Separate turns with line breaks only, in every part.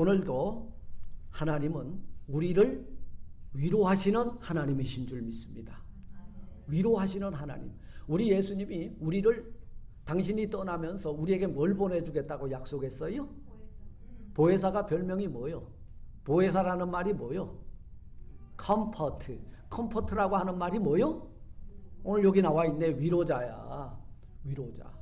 오늘도 하나님은 우리를 위로하시는 하나님이신 줄 믿습니다. 위로하시는 하나님. 우리 예수님이 우리를 당신이 떠나면서 우리에게 뭘 보내주겠다고 약속했어요? 보혜사가 별명이 뭐요? 보혜사라는 말이 뭐요? 컴포트. 컴포트라고 하는 말이 뭐요? 오늘 여기 나와 있네. 위로자야. 위로자.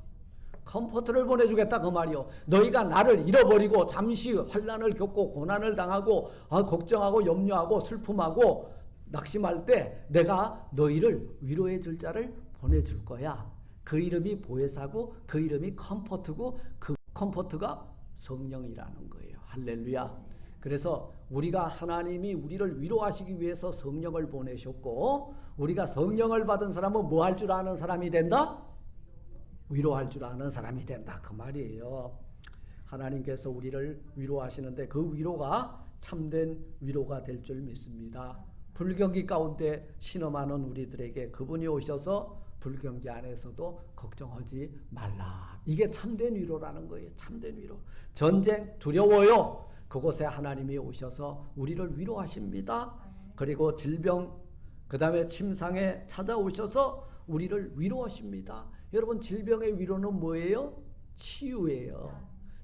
컴포트를 보내주겠다 그 말이요. 너희가 나를 잃어버리고 잠시 환난을 겪고 고난을 당하고 걱정하고 염려하고 슬픔하고 낙심할 때 내가 너희를 위로해 줄 자를 보내줄 거야. 그 이름이 보혜사고 그 이름이 컴포트고 그 컴포트가 성령이라는 거예요. 할렐루야. 그래서 우리가 하나님이 우리를 위로하시기 위해서 성령을 보내셨고 우리가 성령을 받은 사람은 뭐 할 줄 아는 사람이 된다? 위로할 줄 아는 사람이 된다 그 말이에요. 하나님께서 우리를 위로하시는데 그 위로가 참된 위로가 될 줄 믿습니다. 불경기 가운데 신음하는 우리들에게 그분이 오셔서 불경기 안에서도 걱정하지 말라. 이게 참된 위로라는 거예요. 참된 위로. 전쟁 두려워요. 그곳에 하나님이 오셔서 우리를 위로하십니다. 그리고 질병 그 다음에 침상에 찾아오셔서 우리를 위로하십니다. 여러분 질병의 위로는 뭐예요? 치유예요.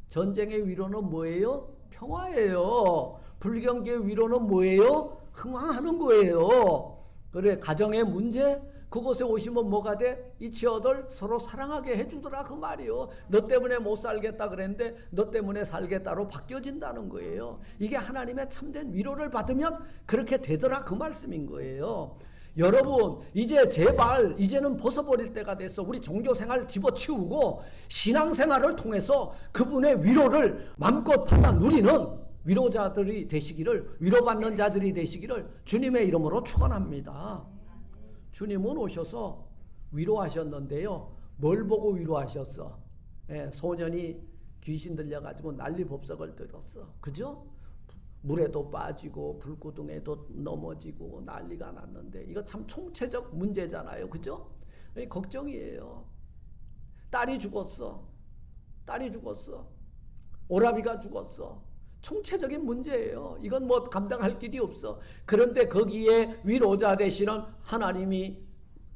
전쟁의 위로는 뭐예요? 평화예요. 불경기의 위로는 뭐예요? 흥황하는 거예요. 그래 가정의 문제 그곳에 오시면 뭐가 돼? 이치어들 서로 사랑하게 해주더라 그 말이요. 너 때문에 못 살겠다 그랬는데 너 때문에 살겠다로 바뀌어진다는 거예요. 이게 하나님의 참된 위로를 받으면 그렇게 되더라 그 말씀인 거예요. 여러분 이제 제발 이제는 벗어버릴 때가 됐어. 우리 종교생활 집어치우고 신앙생활을 통해서 그분의 위로를 마음껏 받아 누리는 위로자들이 되시기를 위로받는 자들이 되시기를 주님의 이름으로 축원합니다. 주님은 오셔서 위로하셨는데요. 뭘 보고 위로하셨어? 소년이 귀신 들려가지고 난리법석을 들었어. 그죠? 물에도 빠지고 불구덩이에도 넘어지고 난리가 났는데 이거 참 총체적 문제잖아요. 그죠? 걱정이에요. 딸이 죽었어. 딸이 죽었어. 오라비가 죽었어. 총체적인 문제예요. 이건 뭐 감당할 길이 없어. 그런데 거기에 위로자 되시는 하나님이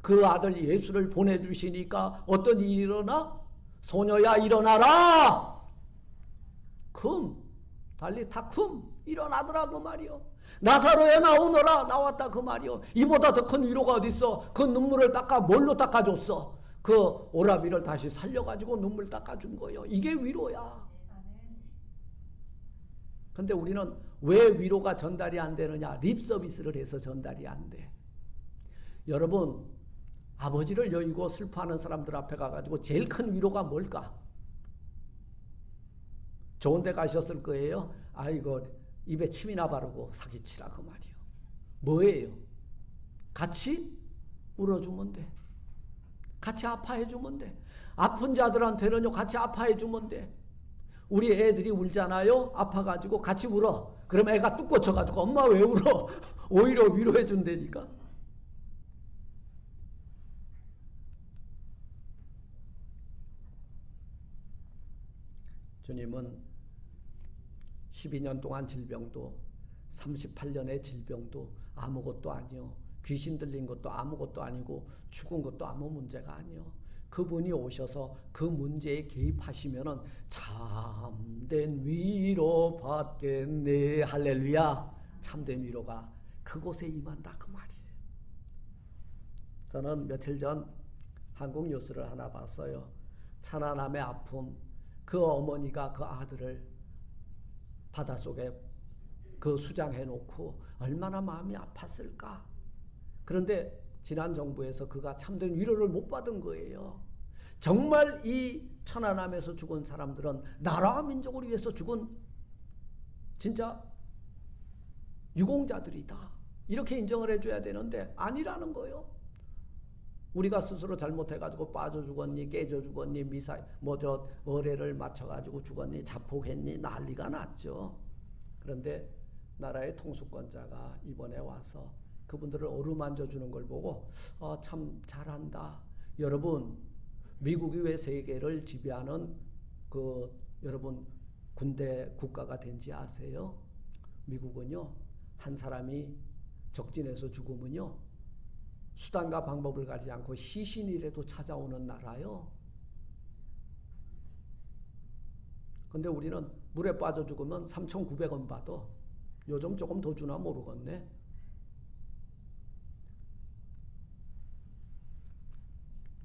그 아들 예수를 보내주시니까 어떤 일이 일어나? 소녀야 일어나라! 달리타쿰 일어나더라 그 말이요. 나사로야 나오너라 나왔다 그 말이요. 이보다 더 큰 위로가 어딨어. 그 눈물을 닦아 뭘로 닦아줬어? 그 오라비를 다시 살려가지고 눈물 닦아준 거예요. 이게 위로야. 근데 우리는 왜 위로가 전달이 안 되느냐? 립 서비스를 해서 전달이 안 돼. 여러분 아버지를 여의고 슬퍼하는 사람들 앞에 가가지고 제일 큰 위로가 뭘까? 좋은 데 가셨을 거예요. 아이고 입에 침이나 바르고 사기치라 그 말이요. 뭐예요? 같이 울어주면 돼. 같이 아파해주면 돼. 아픈 자들한테는요 같이 아파해주면 돼. 우리 애들이 울잖아요. 아파가지고 같이 울어. 그럼 애가 뚝 꽂혀가지고 엄마 왜 울어? 오히려 위로해 준다니까. 주님은 12년 동안 질병도 38년의 질병도 아무것도 아니요. 귀신 들린 것도 아무것도 아니고 죽은 것도 아무 문제가 아니요. 그분이 오셔서 그 문제에 개입하시면은 참된 위로 받겠네. 할렐루야. 참된 위로가 그곳에 임한다 그 말이에요. 저는 며칠 전 한국 뉴스를 하나 봤어요. 천안함의 아픔. 그 어머니가 그 아들을 바닷속에 그 수장해 놓고 얼마나 마음이 아팠을까. 그런데 지난 정부에서 그가 참된 위로를 못 받은 거예요. 정말 이 천안함에서 죽은 사람들은 나라와 민족을 위해서 죽은 진짜 유공자들이다. 이렇게 인정을 해줘야 되는데 아니라는 거예요. 우리가 스스로 잘못해가지고 빠져 죽었니, 깨져 죽었니, 어뢰를 맞춰가지고 죽었니, 자폭했니, 난리가 났죠. 그런데 나라의 통수권자가 이번에 와서 그분들을 어루만져 주는 걸 보고 참 잘한다. 여러분 미국이 왜 세계를 지배하는 여러분 군대 국가가 된지 아세요? 미국은요, 한 사람이 적진에서 죽으면요, 수단과 방법을 가리지 않고 시신이라도 찾아오는 나라요. 근데 우리는 물에 빠져 죽으면 3,900원 받아. 요즘 조금 더 주나 모르겠네.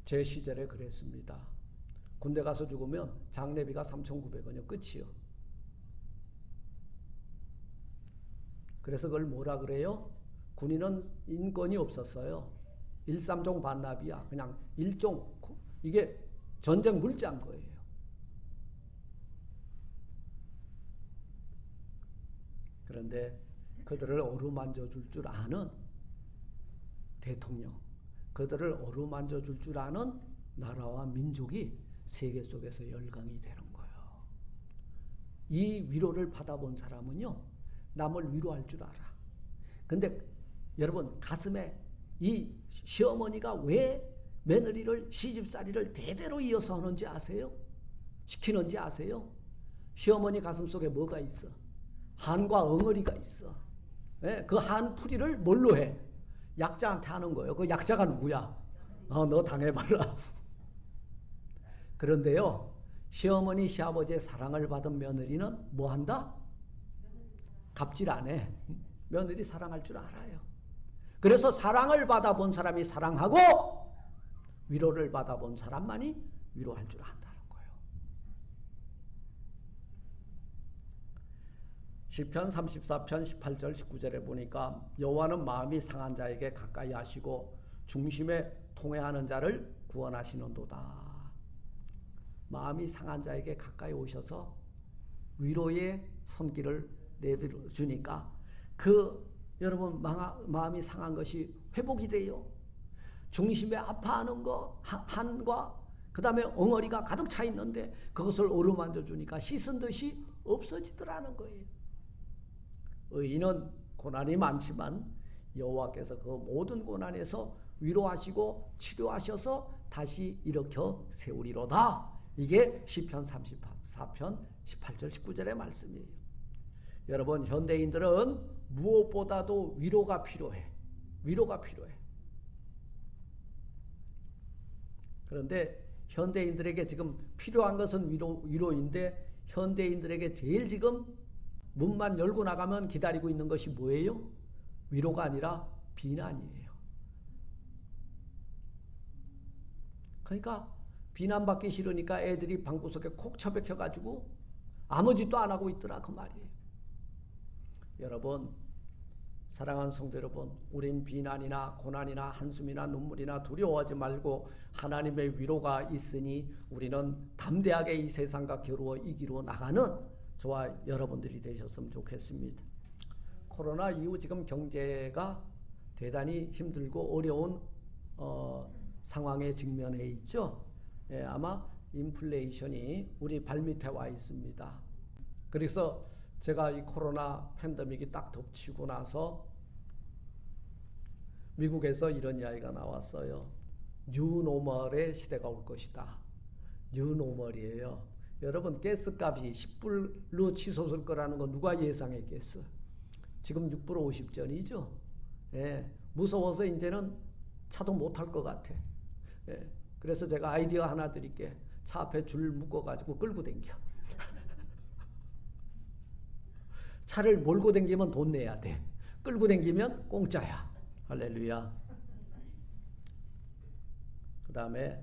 제 시절에 그랬습니다. 군대 가서 죽으면 장례비가 3,900원이요. 끝이요. 그래서 그걸 뭐라 그래요? 군인은 인권이 없었어요. 1·3종 반납이야. 그냥 일종, 이게 전쟁 물자인 거예요. 그런데 그들을 어루만져 줄 줄 아는 대통령, 그들을 어루만져 줄 줄 아는 나라와 민족이 세계 속에서 열강이 되는 거예요. 이 위로를 받아본 사람은요, 남을 위로할 줄 알아. 근데 여러분, 가슴에 이 시어머니가 왜 며느리를, 시집살이를 대대로 이어서 하는지 아세요? 시키는지 아세요? 시어머니 가슴 속에 뭐가 있어? 한과 엉어리가 있어. 네? 그 한 풀이를 뭘로 해? 약자한테 하는 거예요. 그 약자가 누구야? 너 당해봐라. 그런데요, 시어머니, 시아버지의 사랑을 받은 며느리는 뭐 한다? 갑질 안 해. 며느리 사랑할 줄 알아요. 그래서 사랑을 받아본 사람이 사랑하고 위로를 받아본 사람만이 위로할 줄 안다는 거예요. 시편 34편 18절 19절에 보니까 여호와는 마음이 상한 자에게 가까이 하시고 중심에 통회하는 자를 구원하시는도다. 마음이 상한 자에게 가까이 오셔서 위로의 손길을 내주니까 여러분 마음이 상한 것이 회복이 돼요. 중심에 아파하는 거 한과 그 다음에 엉어리가 가득 차 있는데 그것을 어루만져 주니까 씻은 듯이 없어지더라는 거예요. 의인은 고난이 많지만 여호와께서 그 모든 고난에서 위로하시고 치료하셔서 다시 일으켜 세우리로다. 이게 시편 34편 18절 19절의 말씀이에요. 여러분, 현대인들은 무엇보다도 위로가 필요해. 위로가 필요해. 그런데 현대인들에게 지금 필요한 것은 위로인데 현대인들에게 제일 지금 문만 열고 나가면 기다리고 있는 것이 뭐예요? 위로가 아니라 비난이에요. 그러니까 비난받기 싫으니까 애들이 방구석에 콕 처박혀가지고 아무 짓도 안 하고 있더라 그 말이에요. 여러분, 사랑하는 성도 여러분, 우린 비난이나 고난이나 한숨이나 눈물이나 두려워하지 말고 하나님의 위로가 있으니 우리는 담대하게 이 세상과 겨루어 이기로 나가는 저와 여러분들이 되셨으면 좋겠습니다. 코로나 이후 지금 경제가 대단히 힘들고 어려운 상황에 직면해 있죠. 예, 아마 인플레이션이 우리 발밑에 와 있습니다. 그래서 제가 이 코로나 팬데믹이 딱 덮치고 나서 미국에서 이런 이야기가 나왔어요. 뉴노멀의 시대가 올 것이다. 뉴노멀이에요. 여러분, 가스값이 10불로 치솟을 거라는 거 누가 예상했겠어? 지금 6불 50전이죠. 예, 무서워서 이제는 차도 못 탈 것 같아. 예, 그래서 제가 아이디어 하나 드릴게. 차 앞에 줄 묶어가지고 끌고 댕겨. 차를 몰고 댕기면 돈 내야 돼. 끌고 댕기면 공짜야. 할렐루야. 그 다음에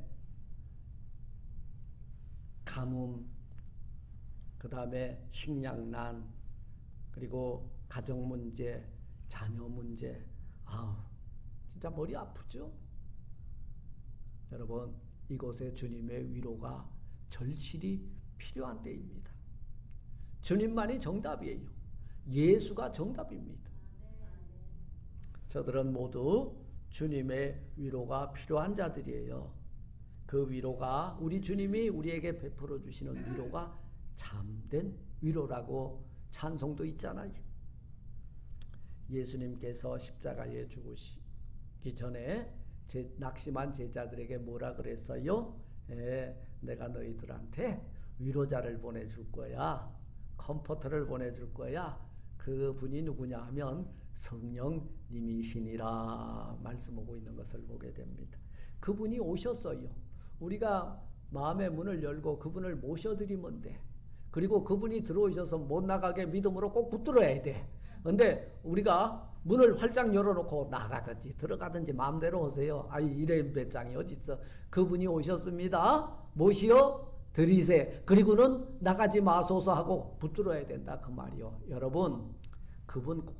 가뭄, 그 다음에 식량난, 그리고 가정 문제, 자녀 문제. 아우, 진짜 머리 아프죠? 여러분, 이곳에 주님의 위로가 절실히 필요한 때입니다. 주님만이 정답이에요. 예수가 정답입니다. 저들은 모두 주님의 위로가 필요한 자들이에요. 그 위로가 우리 주님이 우리에게 베풀어 주시는 위로가 참된 위로라고 찬송도 있잖아요. 예수님께서 십자가에 죽으시기 전에 낙심한 제자들에게 뭐라 그랬어요? 내가 너희들한테 위로자를 보내줄 거야. 컴포터를 보내줄 거야. 그분이 누구냐 하면 성령님이시니라 말씀하고 있는 것을 보게 됩니다. 그분이 오셨어요. 우리가 마음의 문을 열고 그분을 모셔드리면 돼. 그리고 그분이 들어오셔서 못 나가게 믿음으로 꼭 붙들어야 돼. 근데 우리가 문을 활짝 열어놓고 나가든지 들어가든지 마음대로 오세요. 아이 이래 배짱이 어딨어. 그분이 오셨습니다. 모시어 드리세. 그리고는 나가지 마소서 하고 붙들어야 된다 그 말이요. 여러분 그분 꼭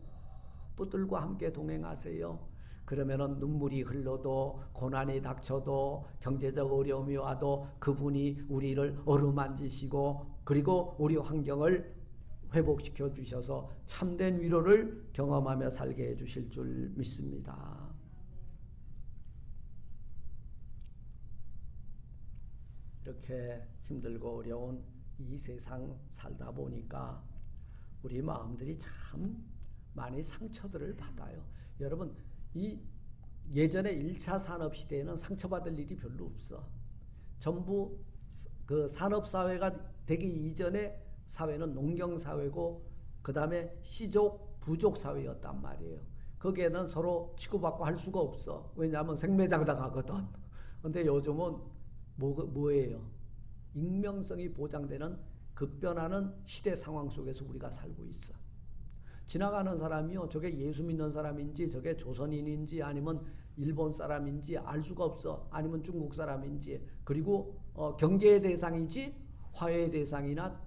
붙들고 함께 동행하세요. 그러면은 눈물이 흘러도 고난이 닥쳐도 경제적 어려움이 와도 그분이 우리를 어루만지시고 그리고 우리 환경을 회복시켜 주셔서 참된 위로를 경험하며 살게 해 주실 줄 믿습니다. 이렇게 힘들고 어려운 이 세상 살다 보니까 우리 마음들이 참 많이 상처들을 받아요. 여러분 이 예전에 1차 산업시대에는 상처받을 일이 별로 없어. 전부 그 산업사회가 되기 이전에 사회는 농경사회고 그 다음에 시족, 부족 사회였단 말이에요. 거기에는 서로 치고받고 할 수가 없어. 왜냐하면 생매장당하거든. 근데 요즘은 뭐예요? 익명성이 보장되는 급변하는 시대 상황 속에서 우리가 살고 있어. 지나가는 사람이요, 저게 예수 믿는 사람인지 저게 조선인인지 아니면 일본 사람인지 알 수가 없어. 아니면 중국 사람인지. 그리고 경계의 대상이지 화해의 대상이나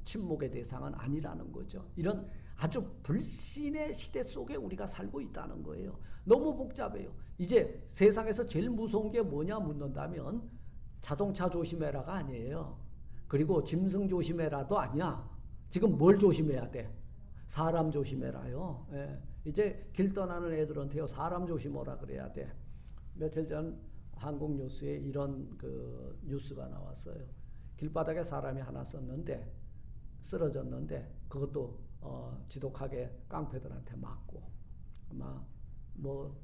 친목의 대상은 아니라는 거죠. 이런 아주 불신의 시대 속에 우리가 살고 있다는 거예요. 너무 복잡해요. 이제 세상에서 제일 무서운 게 뭐냐 묻는다면 자동차 조심해라가 아니에요. 그리고 짐승 조심해라도 아니야. 지금 뭘 조심해야 돼? 사람 조심해라요. 예. 이제 길 떠나는 애들한테요 사람 조심하라 그래야 돼. 며칠 전 한국 뉴스에 이런 그 뉴스가 나왔어요. 길바닥에 사람이 하나 쓰러졌는데 그것도 지독하게 깡패들한테 맞고 아마 뭐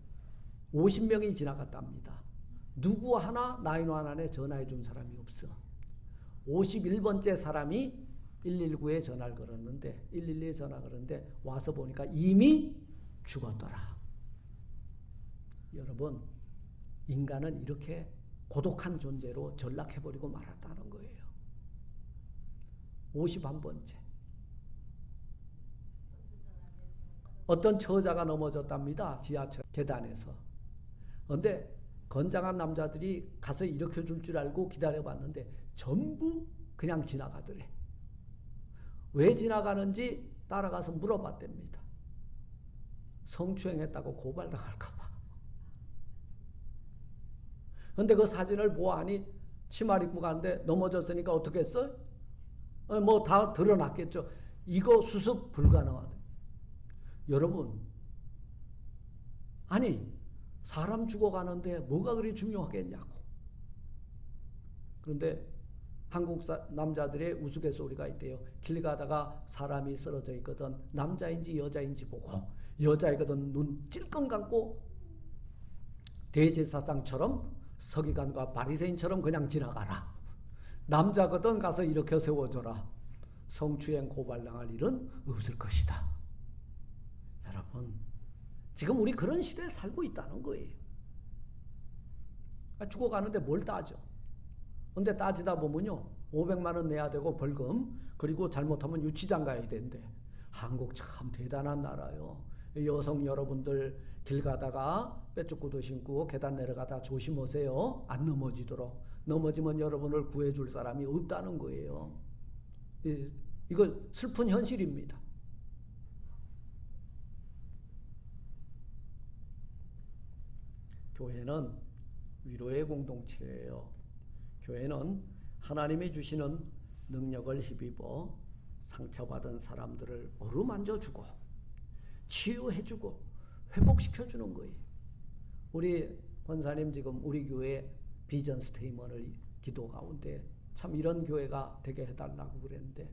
50명이 지나갔답니다. 누구 하나 911에 전화해 준 사람이 없어. 51번째 사람이 119에 전화를 걸었는데 112에 전화 걸었는데 와서 보니까 이미 죽었더라. 여러분 인간은 이렇게 고독한 존재로 전락해버리고 말았다는 거예요. 51번째. 어떤 처자가 넘어졌답니다. 지하철 계단에서. 그런데 건장한 남자들이 가서 일으켜줄 줄 알고 기다려봤는데 전부 그냥 지나가더래. 왜 지나가는지 따라가서 물어봤답니다. 성추행했다고 고발당할까봐. 근데 그 사진을 보아하니 치마를 입고 가는데 넘어졌으니까 어떻게 했어? 뭐 다 드러났겠죠. 이거 수습 불가능하다. 여러분, 아니 사람 죽어가는데 뭐가 그리 중요하겠냐고. 그런데 한국 남자들의 우스갯소리가 있대요. 길 가다가 사람이 쓰러져 있거든 남자인지 여자인지 보고 여자이거든 눈 찔끔 감고 대제사장처럼 서기관과 바리새인처럼 그냥 지나가라. 남자거든 가서 일으켜 세워줘라. 성추행 고발당할 일은 없을 것이다. 여러분 지금 우리 그런 시대에 살고 있다는 거예요. 죽어가는데 뭘 따져. 근데 따지다 보면요 500만 원 내야 되고 벌금 그리고 잘못하면 유치장 가야 되는데 한국 참 대단한 나라요. 여성 여러분들 길 가다가 빼죽구도 신고 계단 내려가다 조심하세요. 안 넘어지도록. 넘어지면 여러분을 구해줄 사람이 없다는 거예요. 이거 슬픈 현실입니다. 교회는 위로의 공동체예요. 교회는 하나님이 주시는 능력을 힘입어 상처받은 사람들을 어루만져주고 치유해주고 회복시켜주는 거예요. 우리 권사님 지금 우리 교회 비전 스테이먼을 기도 가운데 참 이런 교회가 되게 해달라고 그랬는데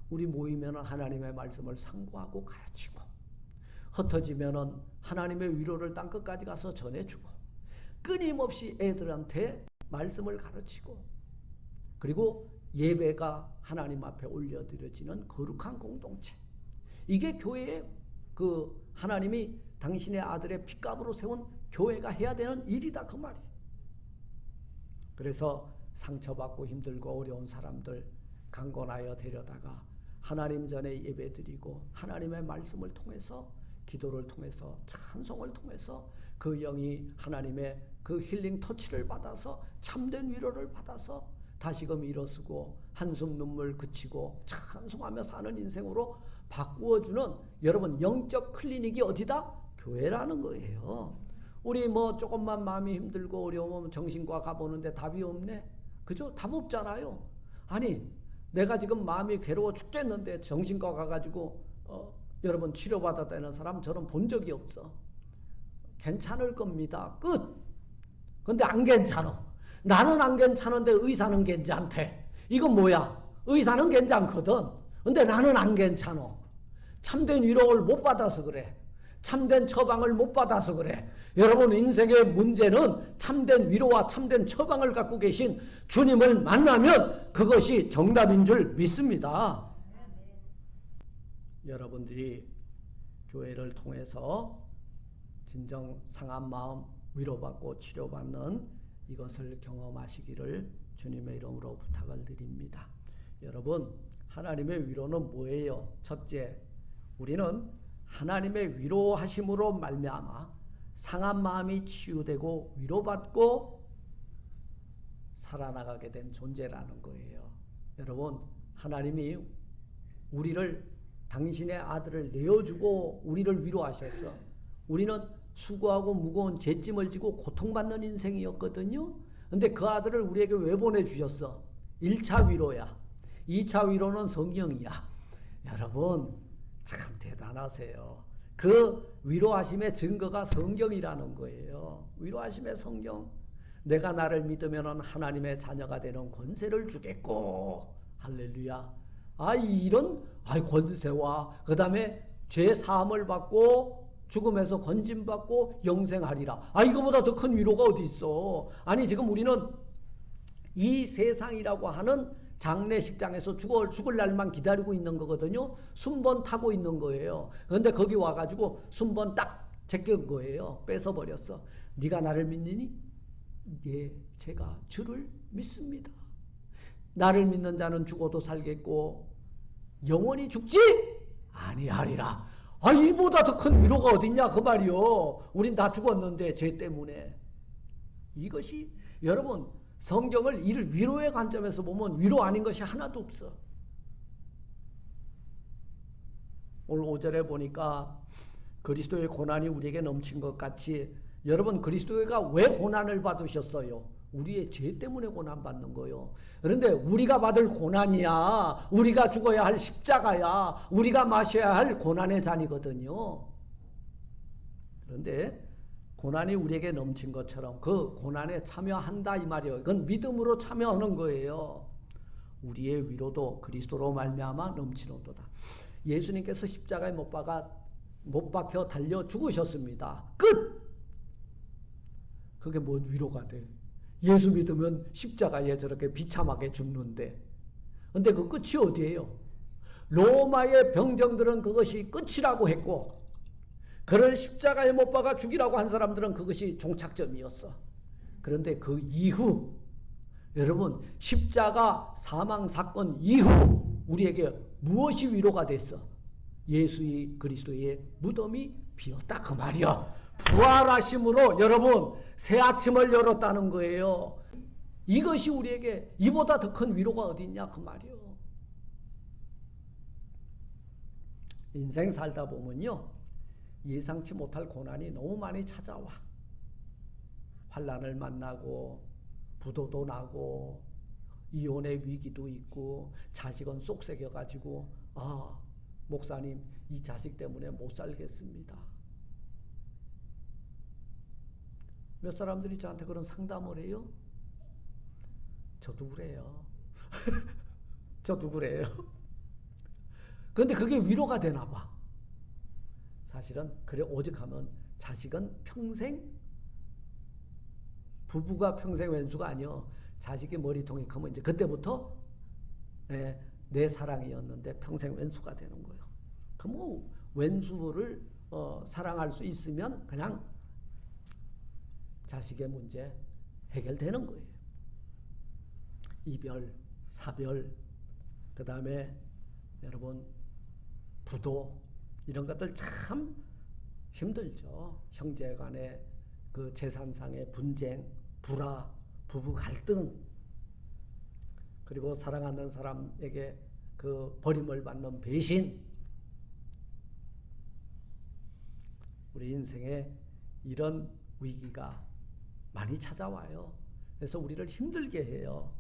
우리 모이면 하나님의 말씀을 상고하고 가르치고 흩어지면 하나님의 위로를 땅끝까지 가서 전해주고 끊임없이 애들한테 말씀을 가르치고 그리고 예배가 하나님 앞에 올려드려지는 거룩한 공동체. 이게 교회의 하나님이 당신의 아들의 핏값으로 세운 교회가 해야 되는 일이다 그 말이에요. 그래서 상처받고 힘들고 어려운 사람들 강권하여 데려다가 하나님 전에 예배드리고 하나님의 말씀을 통해서 기도를 통해서 찬송을 통해서 그 영이 하나님의 그 힐링 터치를 받아서 참된 위로를 받아서 다시금 일어서고 한숨 눈물 그치고 찬송하며 사는 인생으로 바꾸어주는 여러분 영적 클리닉이 어디다? 교회라는 거예요. 우리 조금만 마음이 힘들고 어려우면 정신과 가보는데 답이 없네. 그죠? 답 없잖아요. 아니 내가 지금 마음이 괴로워 죽겠는데 정신과 가가지고 여러분 치료받았다는 사람 저는 본 적이 없어. 괜찮을 겁니다. 끝. 근데 안 괜찮아. 나는 안 괜찮은데 의사는 괜찮대. 이건 뭐야? 의사는 괜찮거든. 근데 나는 안 괜찮아. 참된 위로를 못 받아서 그래. 참된 처방을 못 받아서 그래. 여러분 인생의 문제는 참된 위로와 참된 처방을 갖고 계신 주님을 만나면 그것이 정답인 줄 믿습니다. 여러분들이 교회를 통해서 진정 상한 마음 위로받고 치료받는 이것을 경험하시기를 주님의 이름으로 부탁을 드립니다. 여러분 하나님의 위로는 뭐예요? 첫째, 우리는 하나님의 위로하심으로 말미암아 상한 마음이 치유되고 위로받고 살아나가게 된 존재라는 거예요. 여러분 하나님이 우리를 당신의 아들을 내어주고 우리를 위로하셨어. 우리는 수고하고 무거운 죄짐을 지고 고통받는 인생이었거든요. 근데 그 아들을 우리에게 왜 보내주셨어? 1차 위로야. 2차 위로는 성령이야. 여러분 참 대단하세요. 그 위로하심의 증거가 성경이라는 거예요. 위로하심의 성경. 내가 나를 믿으면 하나님의 자녀가 되는 권세를 주겠고 할렐루야. 이런 권세와 그 다음에 죄 사함을 받고 죽음에서 건짐받고 영생하리라. 이거보다 더 큰 위로가 어디 있어. 아니 지금 우리는 이 세상이라고 하는 장례식장에서 죽을 날만 기다리고 있는 거거든요. 순번 타고 있는 거예요. 그런데 거기 와가지고 순번 딱 제껴 거예요. 뺏어버렸어. 네가 나를 믿느니? 예, 제가 주를 믿습니다. 나를 믿는 자는 죽어도 살겠고 영원히 죽지 아니하리라. 이보다 더 큰 위로가 어딨냐 그 말이요. 우린 다 죽었는데 죄 때문에. 이것이 여러분 성경을 이를 위로의 관점에서 보면 위로 아닌 것이 하나도 없어. 오늘 5절에 보니까 그리스도의 고난이 우리에게 넘친 것 같이 여러분 그리스도가 왜 고난을 받으셨어요? 우리의 죄 때문에 고난받는 거예요. 그런데 우리가 받을 고난이야. 우리가 죽어야 할 십자가야. 우리가 마셔야 할 고난의 잔이거든요. 그런데 고난이 우리에게 넘친 것처럼 그 고난에 참여한다 이 말이에요. 이건 믿음으로 참여하는 거예요. 우리의 위로도 그리스도로 말미암아 넘치노도다. 예수님께서 십자가에 못 박혀 달려 죽으셨습니다. 끝! 그게 뭔 위로가 돼? 예수 믿으면 십자가에 저렇게 비참하게 죽는데. 근데 그 끝이 어디예요? 로마의 병정들은 그것이 끝이라고 했고 그를 십자가에 못 박아 죽이라고 한 사람들은 그것이 종착점이었어. 그런데 그 이후 여러분 십자가 사망 사건 이후 우리에게 무엇이 위로가 됐어? 예수의 그리스도의 무덤이 비었다 그 말이야. 부활하심으로 여러분 새 아침을 열었다는 거예요. 이것이 우리에게 이보다 더 큰 위로가 어디 있냐 그 말이요. 인생 살다 보면요 예상치 못할 고난이 너무 많이 찾아와. 환난을 만나고 부도도 나고 이혼의 위기도 있고 자식은 쏙 새겨가지고 목사님 이 자식 때문에 못 살겠습니다. 몇 사람들이 저한테 그런 상담을 해요. 저도 그래요. 저도 그래요. 그런데 그게 위로가 되나 봐. 사실은 그래 오직하면 자식은 평생 부부가 평생 왼수가 아니요. 자식이 머리통이 크면 이제 그때부터 내 사랑이었는데 평생 왼수가 되는 거예요. 그럼 뭐 왼수를 사랑할 수 있으면 그냥 자식의 문제 해결되는 거예요. 이별, 사별, 그 다음에 여러분 부도 이런 것들 참 힘들죠. 형제 간의 그 재산상의 분쟁, 불화, 부부 갈등, 그리고 사랑하는 사람에게 그 버림을 받는 배신. 우리 인생에 이런 위기가 많이 찾아와요. 그래서 우리를 힘들게 해요.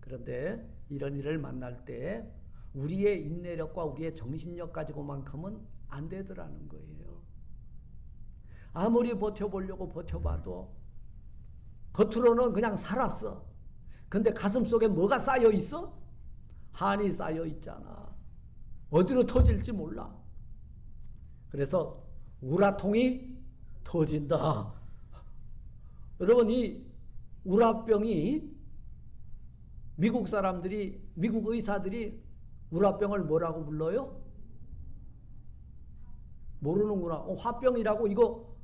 그런데 이런 일을 만날 때 우리의 인내력과 우리의 정신력 가지고만큼은 안 되더라는 거예요. 아무리 버텨보려고 버텨봐도 겉으로는 그냥 살았어. 근데 가슴 속에 뭐가 쌓여 있어? 한이 쌓여 있잖아. 어디로 터질지 몰라. 그래서 우라통이 터진다. 여러분, 이 우라병이 미국 사람들이, 미국 의사들이 우라병을 뭐라고 불러요? 모르는구나. 화병이라고, 이거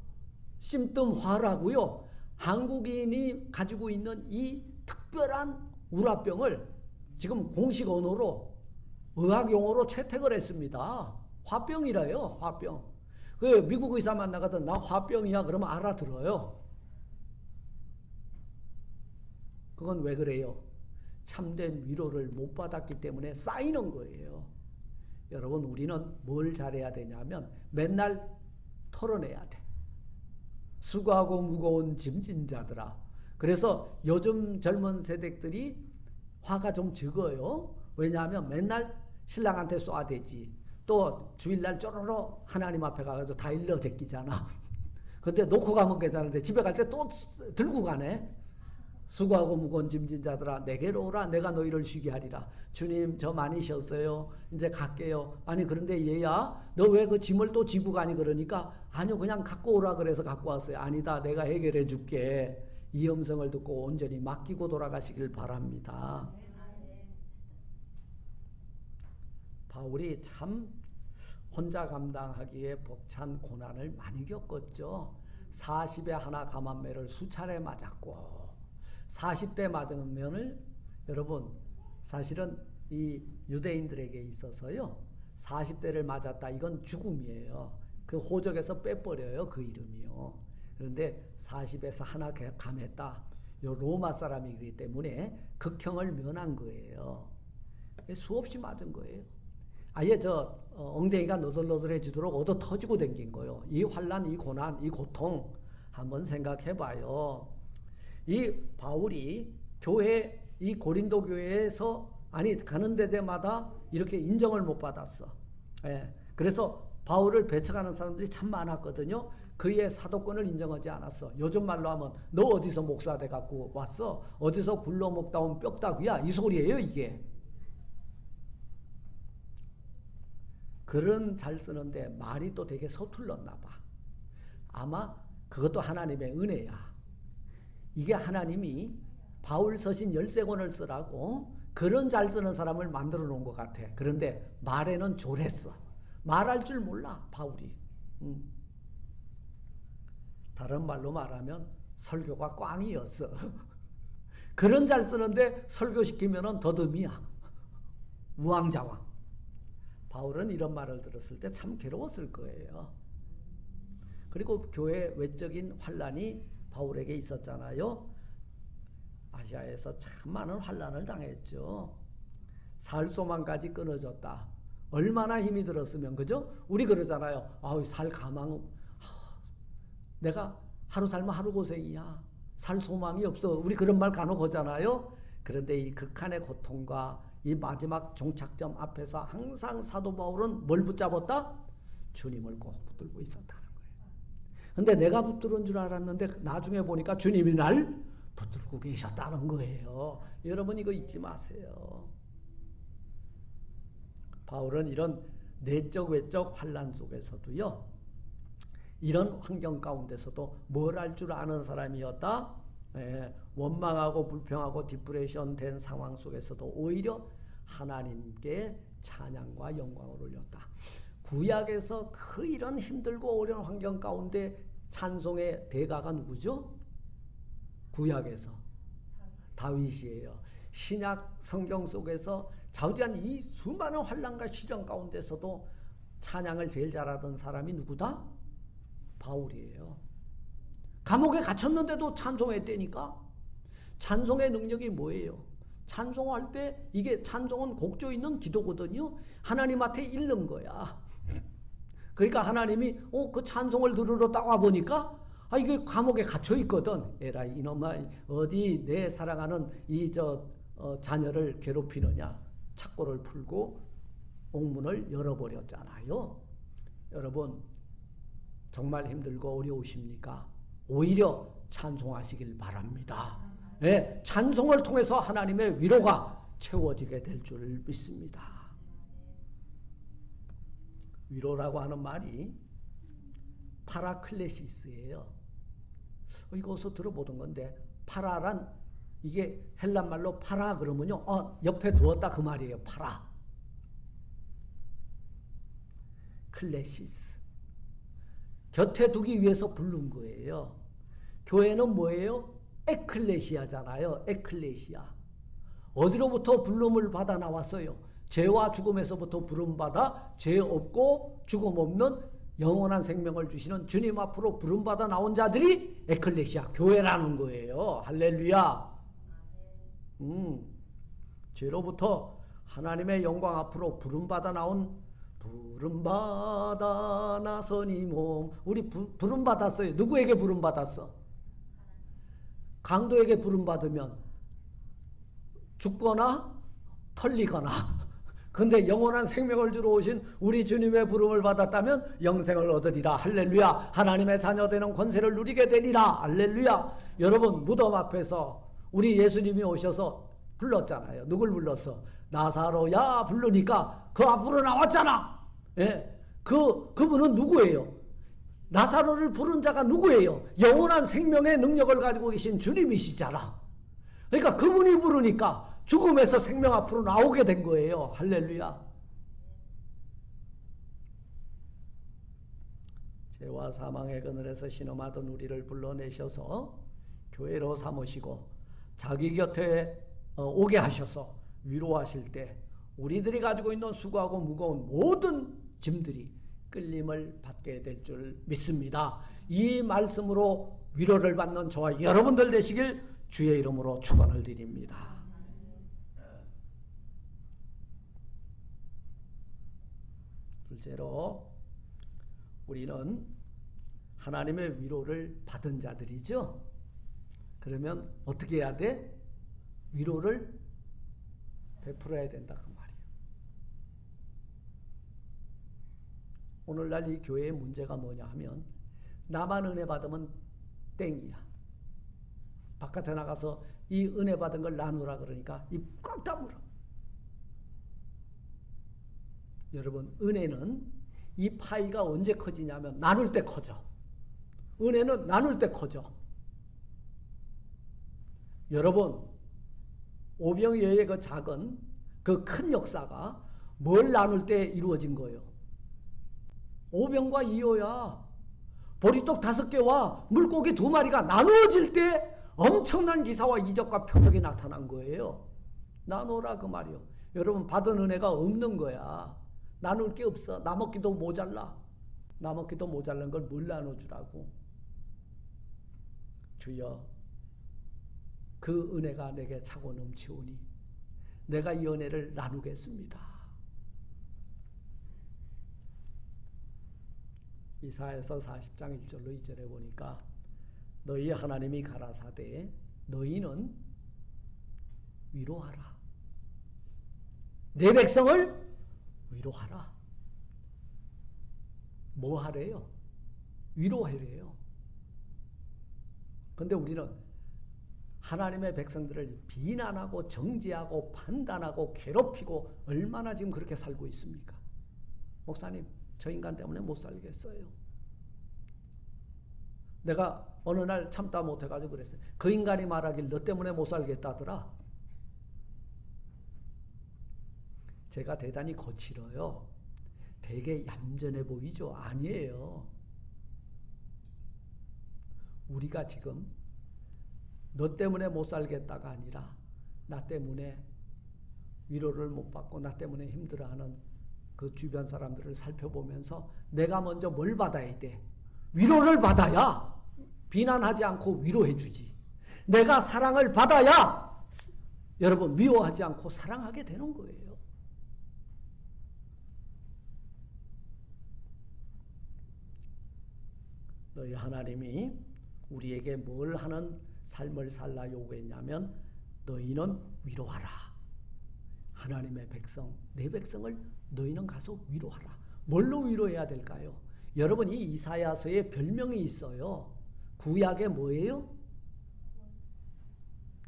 심뜸화라고요. 한국인이 가지고 있는 이 특별한 우라병을 지금 공식 언어로, 의학 용어로 채택을 했습니다. 화병이라요, 화병. 그 미국 의사 만나거든, 나 화병이야 그러면 알아들어요. 그건 왜 그래요? 참된 위로를 못 받았기 때문에 쌓이는 거예요. 여러분, 우리는 뭘 잘해야 되냐면 맨날 털어내야 돼. 수고하고 무거운 짐진 자들아. 그래서 요즘 젊은 세대들이 화가 좀 적어요. 왜냐하면 맨날 신랑한테 쏴대지. 또 주일날 쪼로로 하나님 앞에 가가지고 다 일러 제끼잖아. 근데 놓고 가면 괜찮은데 집에 갈 때 또 들고 가네. 수고하고 무거운 짐진 자들아 내게로 오라. 내가 너희를 쉬게 하리라. 주님, 저 많이 쉬었어요. 이제 갈게요. 아니 그런데 얘야, 너 왜 그 짐을 또 지고 가니? 그러니까 아니요, 그냥 갖고 오라 그래서 갖고 왔어요. 아니다, 내가 해결해 줄게. 이 음성을 듣고 온전히 맡기고 돌아가시길 바랍니다. 바울이 참 혼자 감당하기에 벅찬 고난을 많이 겪었죠. 40에 하나 감한매를 수차례 맞았고, 40대 맞으면을, 여러분, 사실은 이 유대인들에게 있어서요, 40대를 맞았다, 이건 죽음이에요. 그 호적에서 빼버려요, 그 이름이요. 그런데 40에서 하나 감했다, 요 로마 사람이기 때문에 극형을 면한 거예요. 수없이 맞은 거예요. 아예 엉덩이가 너덜너덜해지도록 얻어 터지고 댕긴 거예요. 이 환난, 이 고난, 이 고통 한번 생각해 봐요. 이 바울이 이 고린도 교회에서, 가는 데마다 이렇게 인정을 못 받았어. 그래서 바울을 배척하는 사람들이 참 많았거든요. 그의 사도권을 인정하지 않았어. 요즘 말로 하면 너 어디서 목사 돼 갖고 왔어? 어디서 굴러 먹다 온 뼈다귀야? 이 소리예요, 이게. 글은 잘 쓰는데 말이 또 되게 서툴렀나 봐. 아마 그것도 하나님의 은혜야. 이게 하나님이 바울 서신 13권을 쓰라고 글은 잘 쓰는 사람을 만들어 놓은 것 같아. 그런데 말에는 졸했어. 말할 줄 몰라, 바울이. 다른 말로 말하면 설교가 꽝이었어. 글은 잘 쓰는데 설교시키면은 더듬이야. 우왕좌왕. 바울은 이런 말을 들었을 때 참 괴로웠을 거예요. 그리고 교회 외적인 환란이 바울에게 있었잖아요. 아시아에서 참 많은 환란을 당했죠. 살 소망까지 끊어졌다. 얼마나 힘이 들었으면, 그죠? 우리 그러잖아요. 살 가망, 내가 하루 살면 하루 고생이야. 살 소망이 없어. 우리 그런 말 간혹 하잖아요. 그런데 이 극한의 고통과 이 마지막 종착점 앞에서 항상 사도 바울은 뭘 붙잡았다? 주님을 꼭 붙들고 있었다는 거예요. 근데 내가 붙들은 줄 알았는데 나중에 보니까 주님이 날 붙들고 계셨다는 거예요. 여러분, 이거 잊지 마세요. 바울은 이런 내적 외적 환난 속에서도요, 이런 환경 가운데서도 뭘 할 줄 아는 사람이었다? 원망하고 불평하고 디프레션 된 상황 속에서도 오히려 하나님께 찬양과 영광을 올렸다. 구약에서 그 이런 힘들고 어려운 환경 가운데 찬송의 대가가 누구죠? 구약에서 다윗이에요. 신약 성경 속에서 자우지간 이 수많은 환난과 시련 가운데서도 찬양을 제일 잘하던 사람이 누구다? 바울이에요. 감옥에 갇혔는데도 찬송했다니까. 찬송의 능력이 뭐예요? 찬송할 때 이게 찬송은 곡조 있는 기도거든요. 하나님한테 읽는 거야. 그러니까 하나님이 그 찬송을 들으러 딱 와보니까 이게 감옥에 갇혀 있거든. 에라이 이놈아 어디 내 사랑하는 자녀를 괴롭히느냐. 착고를 풀고 옥문을 열어버렸잖아요. 여러분 정말 힘들고 어려우십니까? 오히려 찬송하시길 바랍니다. 찬송을 통해서 하나님의 위로가 채워지게 될 줄 믿습니다. 위로라고 하는 말이 파라클레시스예요. 이거 어디서 들어보던 건데 파라란 이게 헬란 말로 파라 그러면요 옆에 두었다 그 말이에요. 파라 클레시스 곁에 두기 위해서 부른 거예요. 교회는 뭐예요? 에클레시아잖아요. 에클레시아 어디로부터 부름을 받아 나왔어요? 죄와 죽음에서부터 부름받아 죄 없고 죽음 없는 영원한 생명을 주시는 주님 앞으로 부름받아 나온 자들이 에클레시아 교회라는 거예요. 할렐루야. 죄로부터 하나님의 영광 앞으로 부름받아 나온 부름받아 나서니 몸 우리 부름받았어요. 누구에게 부름받았어? 강도에게 부름받으면 죽거나 털리거나 근데 영원한 생명을 주러 오신 우리 주님의 부름을 받았다면 영생을 얻으리라. 할렐루야. 하나님의 자녀되는 권세를 누리게 되리라. 할렐루야. 여러분 무덤 앞에서 우리 예수님이 오셔서 불렀잖아요. 누굴 불렀어? 나사로야 부르니까 그 앞으로 나왔잖아. 그분은 누구예요? 나사로를 부른 자가 누구예요? 영원한 생명의 능력을 가지고 계신 주님이시잖아. 그러니까 그분이 부르니까 죽음에서 생명 앞으로 나오게 된 거예요. 할렐루야. 죄와 사망의 그늘에서 신음하던 우리를 불러내셔서 교회로 삼으시고 자기 곁에 오게 하셔서 위로하실 때 우리들이 가지고 있는 수고하고 무거운 모든 짐들이 끌림을 받게 될 줄 믿습니다. 이 말씀으로 위로를 받는 저와 여러분들 되시길 주의 이름으로 축원을 드립니다. 둘째로 우리는 하나님의 위로를 받은 자들이죠. 그러면 어떻게 해야 돼? 위로를 베풀어야 된다 그 말이에요. 오늘날 이 교회의 문제가 뭐냐 하면 나만 은혜 받으면 땡이야. 바깥에 나가서 이 은혜 받은 걸 나누라 그러니까 입 꽉 다물어. 여러분 은혜는 이 파이가 언제 커지냐면 나눌 때 커져. 은혜는 나눌 때 커져. 여러분 오병이어의 그 작은 그 큰 역사가 뭘 나눌 때 이루어진 거예요? 오병과 이어야 보리떡 5개와 물고기 2마리가 나누어질 때 엄청난 기사와 이적과 표적이 나타난 거예요. 나누라 그 말이요. 여러분 받은 은혜가 없는 거야. 나눌 게 없어. 나먹기도 모자라. 나먹기도 모자란 걸 뭘 나눠주라고. 주여 그 은혜가 내게 차고 넘치오니 내가 이 은혜를 나누겠습니다. 이사야서 40장 1절로 2절에 보니까 너희 하나님이 가라사대 너희는 위로하라. 내 백성을 위로하라. 뭐 하래요? 위로하래요. 그런데 우리는 하나님의 백성들을 비난하고 정죄하고 판단하고 괴롭히고 얼마나 지금 그렇게 살고 있습니까? 목사님 저 인간 때문에 못 살겠어요. 내가 어느 날 참다 못해가지고 그랬어요. 그 인간이 말하길 너 때문에 못 살겠다더라. 제가 대단히 거칠어요. 되게 얌전해 보이죠? 아니에요. 우리가 지금 너 때문에 못 살겠다가 아니라 나 때문에 위로를 못 받고 나 때문에 힘들어하는 그 주변 사람들을 살펴보면서 내가 먼저 뭘 받아야 돼? 위로를 받아야 비난하지 않고 위로해 주지. 내가 사랑을 받아야 여러분 미워하지 않고 사랑하게 되는 거예요. 너희 하나님이 우리에게 뭘 하는 삶을 살라 요구했냐면 너희는 위로하라. 하나님의 백성, 내 백성을 너희는 가서 위로하라. 뭘로 위로해야 될까요? 여러분 이 이사야서에 별명이 있어요. 구약의 뭐예요?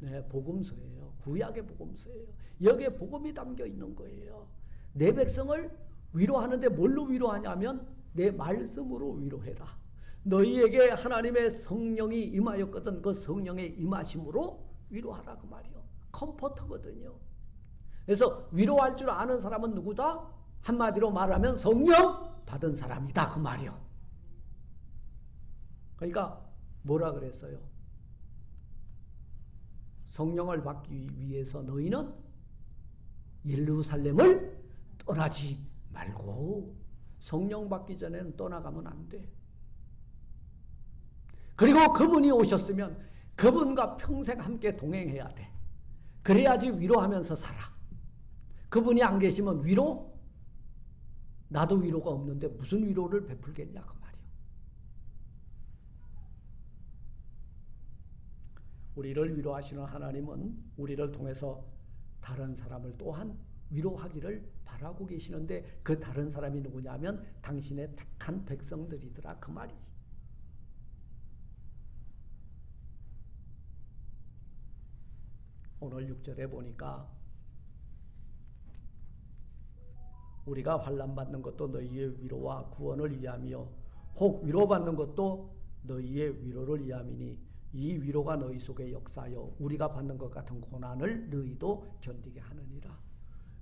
네, 복음서예요. 구약의 복음서예요. 여기에 복음이 담겨 있는 거예요. 내 백성을 위로하는데 뭘로 위로하냐면 내 말씀으로 위로해라. 너희에게 하나님의 성령이 임하였거든. 그 성령의 임하심으로 위로하라 그 말이요. 컴포터거든요. 그래서 위로할 줄 아는 사람은 누구다? 한마디로 말하면 성령 받은 사람이다 그 말이요. 그러니까 뭐라 그랬어요? 성령을 받기 위해서 너희는 예루살렘을 떠나지 말고 성령 받기 전에는 떠나가면 안 돼. 그리고 그분이 오셨으면 그분과 평생 함께 동행해야 돼. 그래야지 위로하면서 살아. 그분이 안 계시면 위로? 나도 위로가 없는데 무슨 위로를 베풀겠냐 그 말이요. 우리를 위로하시는 하나님은 우리를 통해서 다른 사람을 또한 위로하기를 바라고 계시는데 그 다른 사람이 누구냐면 당신의 택한 백성들이더라 그 말이. 오늘 6절에 보니까 우리가 환난받는 것도 너희의 위로와 구원을 위함이요 혹 위로받는 것도 너희의 위로를 위함이니 이 위로가 너희 속에 역사하여 우리가 받는 것 같은 고난을 너희도 견디게 하느니라.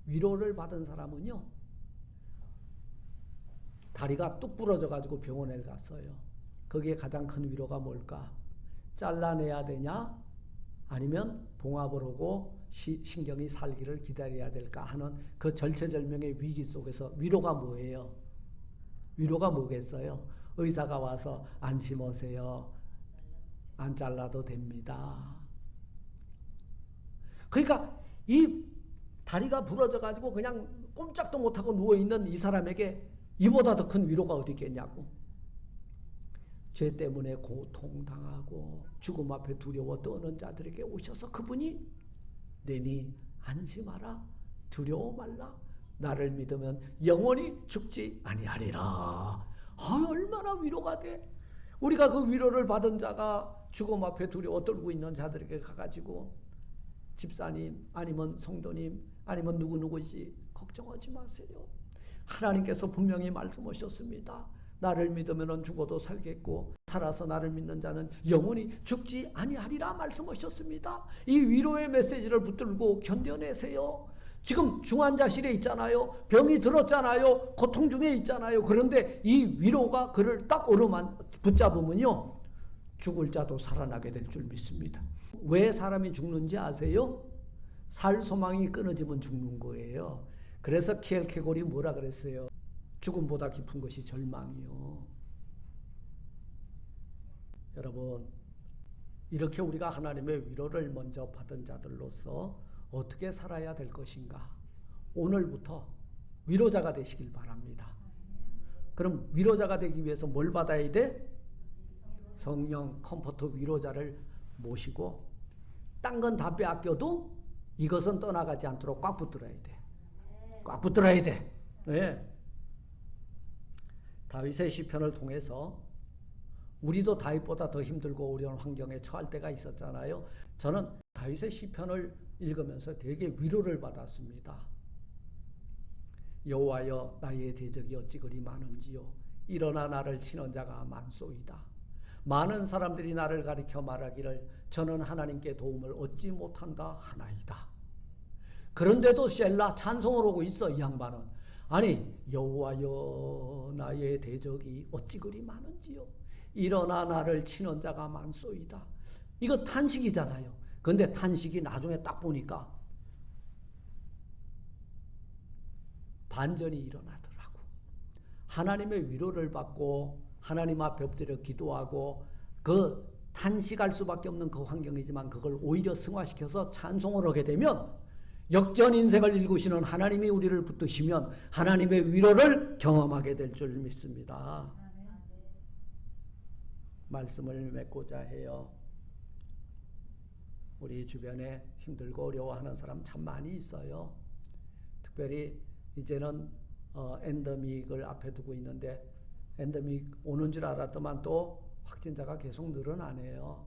위로를 받은 사람은요 다리가 뚝 부러져 가지고 병원에 갔어요. 거기에 가장 큰 위로가 뭘까? 잘라내야 되냐? 아니면 봉합을 하고 신경이 살기를 기다려야 될까 하는 그 절체절명의 위기 속에서 위로가 뭐예요? 위로가 뭐겠어요? 의사가 와서 안 심으세요. 안 잘라도 됩니다. 그러니까 이 다리가 부러져 가지고 그냥 꼼짝도 못하고 누워있는 이 사람에게 이보다 더 큰 위로가 어디 있겠냐고. 죄 때문에 고통당하고 죽음 앞에 두려워 떠는 자들에게 오셔서 그분이 내니 안심하라 두려워 말라 나를 믿으면 영원히 죽지 아니하리라. 얼마나 위로가 돼. 우리가 그 위로를 받은 자가 죽음 앞에 두려워 떨고 있는 자들에게 가가지고 집사님 아니면 성도님 아니면 누구누구지 걱정하지 마세요. 하나님께서 분명히 말씀하셨습니다. 나를 믿으면 죽어도 살겠고 살아서 나를 믿는 자는 영원히 죽지 아니하리라 말씀하셨습니다. 이 위로의 메시지를 붙들고 견뎌내세요. 지금 중환자실에 있잖아요. 병이 들었잖아요. 고통 중에 있잖아요. 그런데 이 위로가 그를 딱 오르만 붙잡으면요 죽을 자도 살아나게 될 줄 믿습니다. 왜 사람이 죽는지 아세요? 살 소망이 끊어지면 죽는 거예요. 그래서 키엘케골이 뭐라 그랬어요? 죽음보다 깊은 것이 절망이요. 여러분 이렇게 우리가 하나님의 위로를 먼저 받은 자들로서 어떻게 살아야 될 것인가? 오늘부터 위로자가 되시길 바랍니다. 그럼 위로자가 되기 위해서 뭘 받아야 돼? 성령 컴포터 위로자를 모시고 딴 건 다 빼앗겨도 이것은 떠나가지 않도록 꽉 붙들어야 돼. 꽉 붙들어야 돼. 네. 다윗의 시편을 통해서 우리도 다윗보다 더 힘들고 어려운 환경에 처할 때가 있었잖아요. 저는 다윗의 시편을 읽으면서 되게 위로를 받았습니다. 여호와여 나의 대적이 어찌 그리 많은지요. 일어나 나를 치는 자가 많소이다. 많은 사람들이 나를 가리켜 말하기를 저는 하나님께 도움을 얻지 못한다 하나이다. 그런데도 셀라 찬송을 하고 있어. 이 양반은. 아니 여호와여 나의 대적이 어찌 그리 많은지요. 일어나 나를 치는 자가 많소이다. 이거 탄식이잖아요. 그런데 탄식이 나중에 딱 보니까 반전이 일어나더라고. 하나님의 위로를 받고 하나님 앞에 엎드려 기도하고 그 탄식할 수밖에 없는 그 환경이지만 그걸 오히려 승화시켜서 찬송을 하게 되면 역전 인생을 일구시는 하나님이 우리를 붙드시면 하나님의 위로를 경험하게 될 줄 믿습니다. 말씀을 맺고자 해요. 우리 주변에 힘들고 어려워하는 사람 참 많이 있어요. 특별히 이제는 엔데믹을 앞에 두고 있는데 엔데믹 오는 줄 알았더만 또 확진자가 계속 늘어나네요.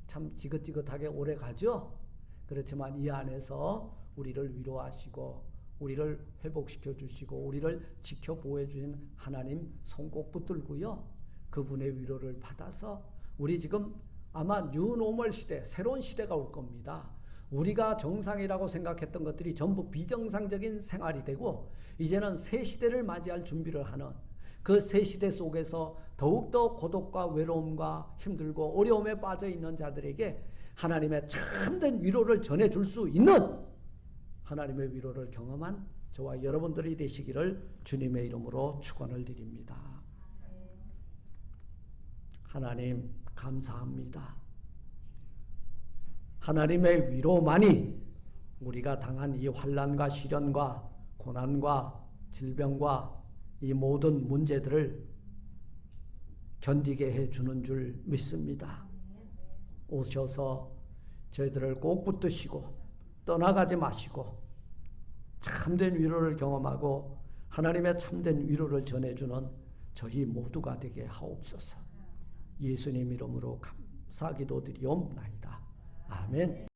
참 지긋지긋하게 오래 가죠. 그렇지만 이 안에서 우리를 위로하시고 우리를 회복시켜 주시고 우리를 지켜 보호해 주신 하나님 손 꼭 붙들고요. 그분의 위로를 받아서 우리 지금 아마 뉴노멀 시대, 새로운 시대가 올 겁니다. 우리가 정상이라고 생각했던 것들이 전부 비정상적인 생활이 되고 이제는 새 시대를 맞이할 준비를 하는 그 새 시대 속에서 더욱더 고독과 외로움과 힘들고 어려움에 빠져 있는 자들에게 하나님의 참된 위로를 전해줄 수 있는 하나님의 위로를 경험한 저와 여러분들이 되시기를 주님의 이름으로 축원을 드립니다. 하나님 감사합니다. 하나님의 위로만이 우리가 당한 이 환난과 시련과 고난과 질병과 이 모든 문제들을 견디게 해주는 줄 믿습니다. 오셔서 저희들을 꼭 붙드시고 떠나가지 마시고 참된 위로를 경험하고 하나님의 참된 위로를 전해주는 저희 모두가 되게 하옵소서. 예수님 이름으로 감사 기도드리옵나이다. 아멘.